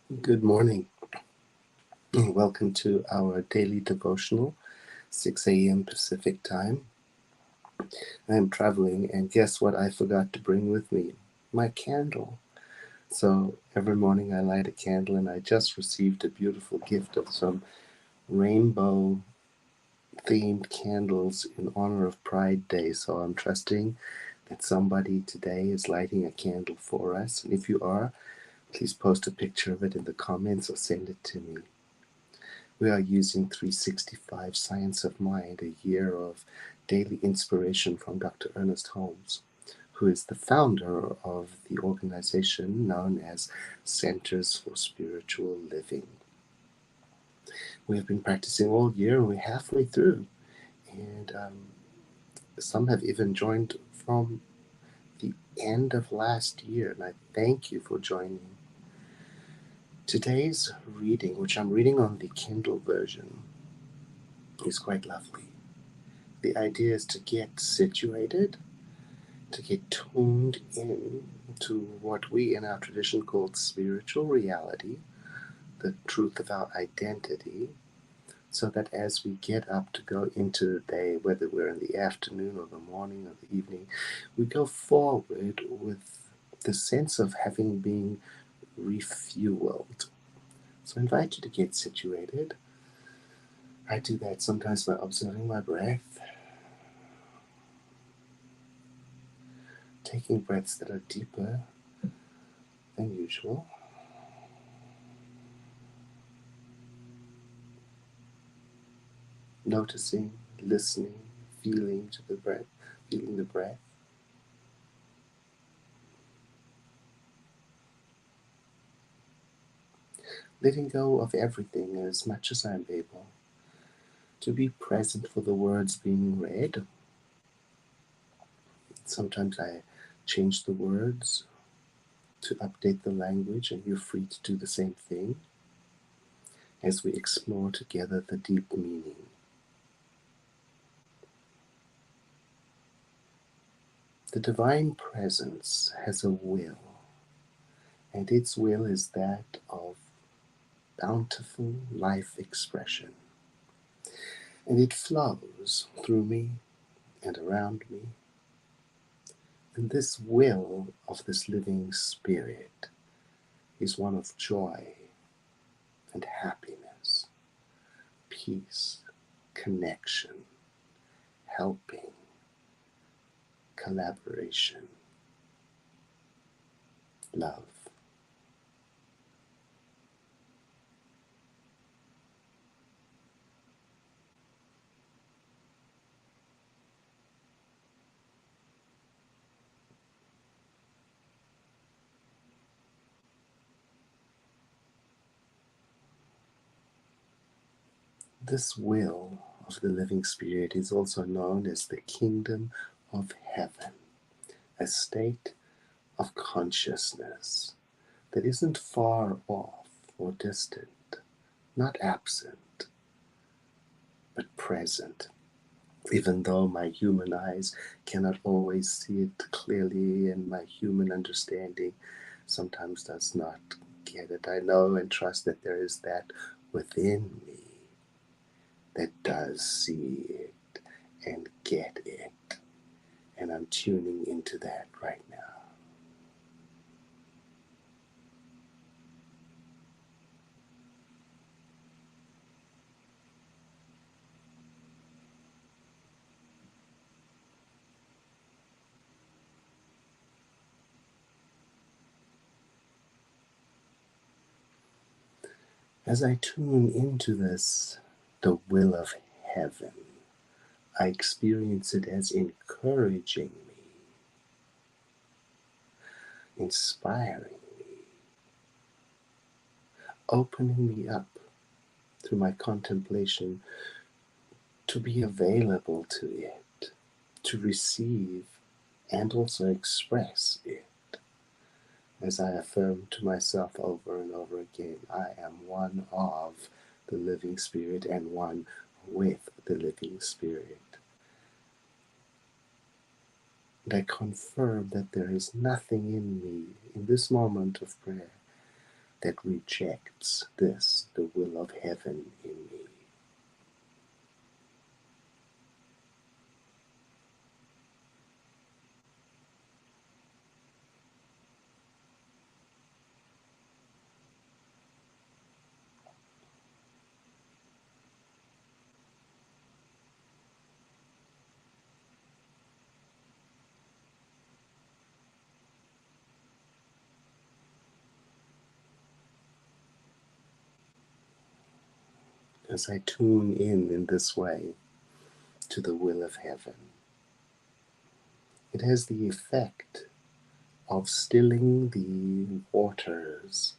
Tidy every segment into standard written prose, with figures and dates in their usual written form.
Good morning. Welcome to our daily devotional, 6 a.m. Pacific time. I am traveling, and guess what I forgot to bring with me? My candle. So every morning I light a candle, and I just received a beautiful gift of some rainbow themed candles in honor of Pride Day. So I'm trusting that somebody today is lighting a candle for us. And if you are, please post a picture of it in the comments or send it to me. We are using 365 Science of Mind, a year of daily inspiration from Dr. Ernest Holmes, who is the founder of the organization known as Centers for Spiritual Living. We have been practicing all year, and we're halfway through. And some have even joined from the end of last year, and I thank you for joining. Today's reading, which I'm reading on the Kindle version, is quite lovely. The idea is to get situated, to get tuned in to what we in our tradition call spiritual reality, the truth of our identity, so that as we get up to go into the day, whether we're in the afternoon or the morning or the evening, we go forward with the sense of having been refueled. So I invite you to get situated. I do that sometimes by observing my breath, taking breaths that are deeper than usual. Noticing, listening, feeling to the breath, feeling the breath. Letting go of everything as much as I'm able. To be present for the words being read. Sometimes I change the words to update the language, and you're free to do the same thing as we explore together the deep meaning. The Divine Presence has a will, and its will is that of bountiful life expression. And it flows through me and around me. And this will of this living spirit is one of joy and happiness, peace, connection, helping, collaboration, love. This will of the living spirit is also known as the kingdom of heaven, a state of consciousness that isn't far off or distant, not absent, but present, even though my human eyes cannot always see it clearly, and my human understanding sometimes does not get it. I know and trust that there is that within me that does see it and get it, and I'm tuning into that right now. As I tune into this, the will of heaven, I experience it as encouraging me, inspiring me, opening me up through my contemplation to be available to it, to receive and also express it. As I affirm to myself over and over again, I am one of the living spirit and one with the living spirit. And I confirm that there is nothing in me in this moment of prayer that rejects this, the will of heaven in me. As I tune in this way to the will of heaven, it has the effect of stilling the waters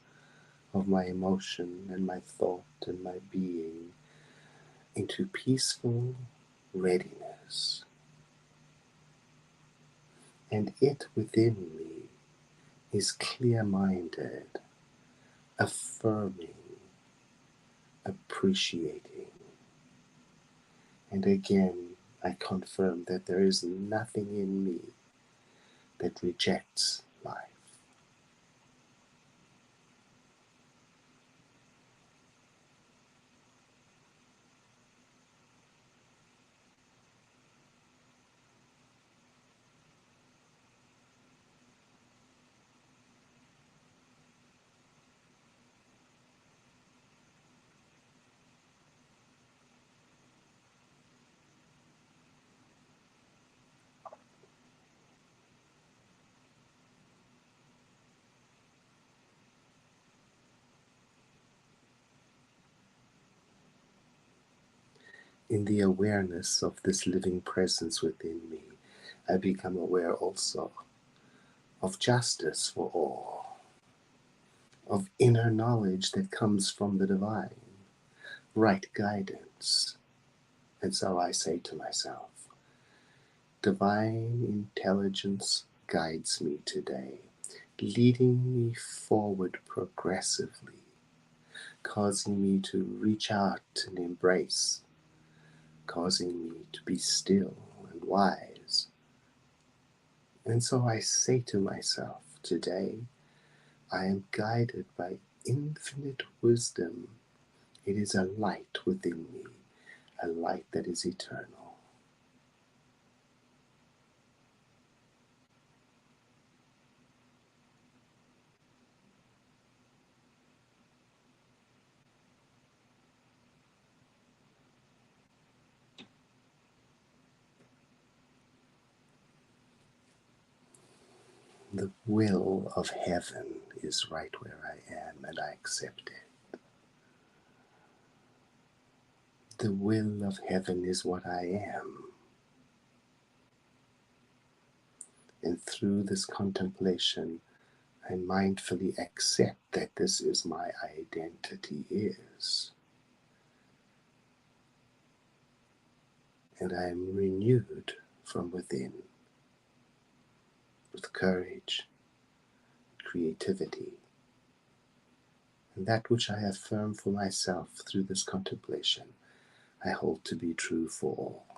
of my emotion and my thought and my being into peaceful readiness. And it within me is clear-minded, affirming, appreciating. And again, I confirm that there is nothing in me that rejects life. In the awareness of this living presence within me, I become aware also of justice for all, of inner knowledge that comes from the divine, right guidance. And so I say to myself, divine intelligence guides me today, leading me forward progressively, causing me to reach out and embrace, causing me to be still and wise. And so I say to myself, today I am guided by infinite wisdom. It is a light within me, a light that is eternal. The will of heaven is right where I am, and I accept it. The will of heaven is what I am. And through this contemplation, I mindfully accept that this is my identity is. And I am renewed from within with courage, creativity, and that which I affirm for myself through this contemplation, I hold to be true for all.